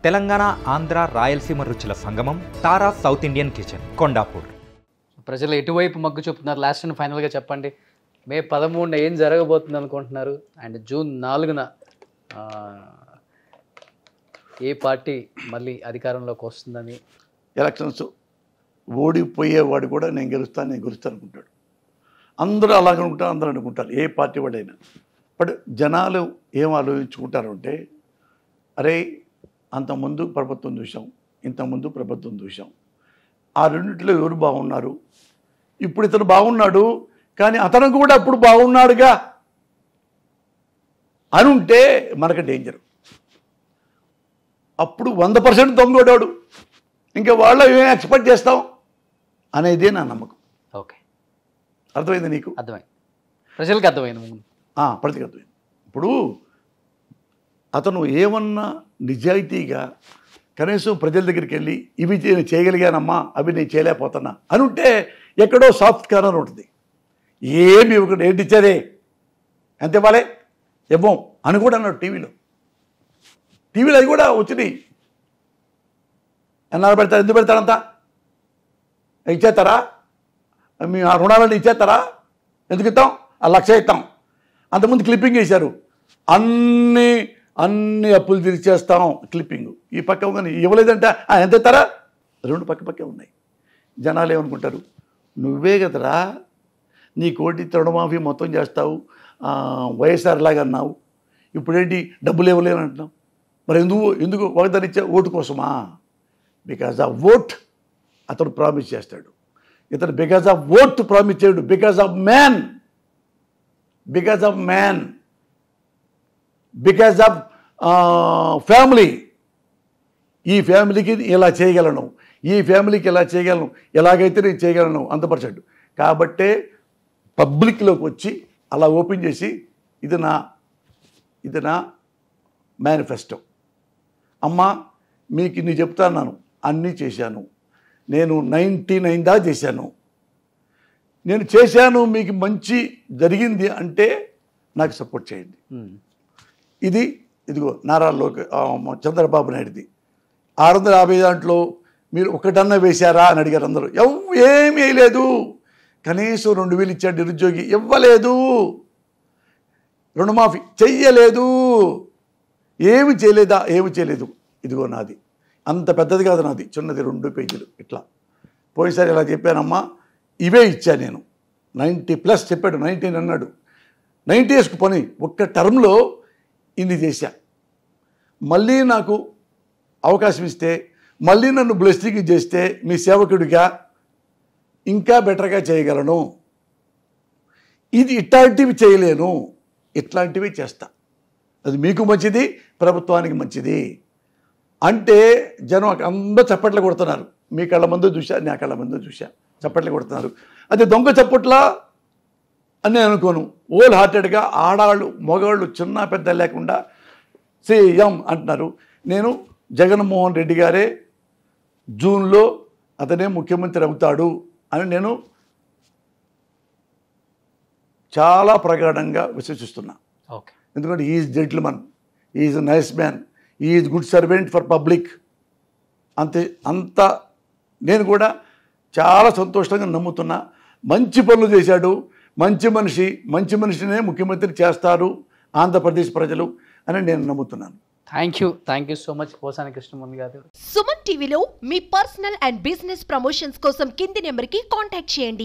తెలంగాణ, ఆంధ్ర, రాయలసీమ రుచుల సంగమం తారా south Indian kitchen, Kondapur. ప్రజలు ఎటువైపు మొగ్గు చూపుతున్నారు? లాస్ట్ అండ్ ఫైనల్గా చెప్పండి. మే 13న ఏం జరగబోతుంది అనుకుంటున్నారు? అండ్ జూన్ 4న ఏ పార్టీ మళ్ళీ అధికారంలోకి వస్తుందని? ఎలక్షన్స్ ఓడిపోయేవాడు కూడా నేను గెలుస్తాను అనుకుంటాడు. అందరూ అలాగే ఉంటారు, అందరూ అనుకుంటారు, ఏ పార్టీ వాడైనా. బట్ జనాలు ఏం ఆలోచించుకుంటారు అంటే, అరే అంతకుముందు ప్రభుత్వం చూసాం, ఇంతకుముందు ప్రభుత్వం చూసాం, ఆ రెండింటిలో ఎవరు బాగున్నారు, ఇప్పుడు ఇతను బాగున్నాడు కానీ అతను కూడా అప్పుడు బాగున్నాడుగా అని ఉంటే మనకు డేంజర్. అప్పుడు 100% దొంగోడాడు, ఇంకా వాళ్ళు ఏం ఎక్స్పెక్ట్ చేస్తాం అనేదే నా నమ్మకం. ఓకే, అర్థమైంది నీకు? అర్థమైంది, ప్రజలకు అర్థమైంది, ప్రతికి అర్థమైంది. ఇప్పుడు అతను ఏమన్నా నిజాయితీగా కనీసం ప్రజల దగ్గరికి వెళ్ళి ఇవి నేను చేయగలిగానమ్మా, అవి నేను చేయలేకపోతున్నా అని ఉంటే ఎక్కడో సాఫ్ట్ కార్నర్ ఉంటుంది. ఏమి ఒకటి ఏంటి ఇచ్చారే, ఎంత ఇవ్వాలి, ఇవ్వం అని కూడా అన్నాడు టీవీలో అది కూడా వచ్చినాయి. ఎన్నాళ్ళు పెడతారు, ఎందుకు పెడతారంతా? ఇచ్చేస్తారా? మీ ఆ రుణాలను ఇచ్చేస్తారా? ఎందుకు ఇస్తాం? ఆ 1,00,000 ఇస్తాం. అంతకుముందు క్లిప్పింగ్ వేశారు, అన్ని అప్పులు తీర్చేస్తాం క్లిప్పింగ్. ఈ పక్క కానీ ఇవ్వలేదంటే ఎంత ఇస్తారా? రెండు పక్కే ఉన్నాయి. జనాలు ఏమనుకుంటారు, నువ్వే కదరా నీ కోటి రుణమాఫీ మొత్తం చేస్తావు, వైఎస్ఆర్ లాగా అన్నావు, ఇప్పుడేంటి డబ్బులు ఇవ్వలేని అంటున్నావు, మరి ఎందుకు వాగ్దానం ఇచ్చా? ఓటు కోసమా? బికాజ్ ఆఫ్ ఓట్ అతను ప్రామిస్ చేస్తాడు. ఇతను బికాజ్ ఆఫ్ ఓట్ ప్రామిస్ చేయడు, because of man, because of family. ఈ ఫ్యామిలీకి ఇలా చేయగలను, ఈ ఫ్యామిలీకి ఇలా చేయగలను, ఎలాగైతే నేను చేయగలను 100%. కాబట్టే పబ్లిక్లోకి వచ్చి అలా ఓపెన్ చేసి ఇది నా మేనిఫెస్టో అమ్మా, మీకు నేను చెప్తాను, అన్నీ చేశాను, నేను 99 దాకా చేశాను, నేను చేశాను, మీకు మంచి జరిగింది అంటే నాకు సపోర్ట్ చేయండి. ఇదిగో నారా చంద్రబాబు నాయుడుది 650 దాంట్లో మీరు ఒకటన్నా వేశారా అని అడిగారు అందరూ. ఏమీ వేయలేదు. కనీసం 2,000 ఇచ్చాడు నిరుద్యోగి, ఇవ్వలేదు. రుణమాఫీ చెయ్యలేదు. ఏమి చేయలేదు. ఇదిగో నాది, అంత పెద్దది కాదు నాది, చిన్నది 2 పేజీలు ఇట్లా. పోయినసారి ఇలా చెప్పానమ్మా, ఇవే ఇచ్చా నేను. 90+ చెప్పాడు, 19 అన్నాడు. 90 వేసుకు పని ఒక్క టర్మ్లో ఇన్ని చేశా. మళ్ళీ నాకు అవకాశం ఇస్తే, మళ్ళీ నన్ను బ్లెస్సింగ్ చేస్తే మీ సేవకుడిగా ఇంకా బెటర్గా చేయగలను. ఇట్లాంటివి చేయలేను, ఇట్లాంటివి చేస్తా. అది మీకు మంచిది, ప్రభుత్వానికి మంచిది అంటే జనం అందరూ చప్పట్లు కొడుతున్నారు. మీ కళ్ళ ముందు చూశా, నా కళ్ళ ముందు చూశా, చప్పట్లు కొడుతున్నారు. అది దొంగ చప్పట్లా అని నేను అనుకోను. హోల్ హార్టెడ్గా ఆడాళ్ళు మగవాళ్ళు చిన్న పెద్ద లేకుండా సీఎం అంటున్నారు. నేను జగన్మోహన్ రెడ్డి గారే జూన్లో అతనే ముఖ్యమంత్రి అవుతాడు అని నేను చాలా ప్రగాఢంగా విశ్వసిస్తున్నా. ఎందుకంటే is gentleman, is nice man, is good servant for public. అంత నేను కూడా చాలా సంతోషంగా నమ్ముతున్నా. మంచి పనులు చేశాడు, మంచి మనిషినే ముఖ్యమంత్రి చేస్తారు ఆంధ్రప్రదేశ్ ప్రజలు అని నేను నమ్ముతున్నాను. Thank you so much Posani Krishnamurthy గారు. సుమన్ టీవీలో మీ పర్సనల్ అండ్ బిజినెస్ ప్రమోషన్స్ కోసం కింది నెంబర్కి కాంటాక్ట్ చేయండి.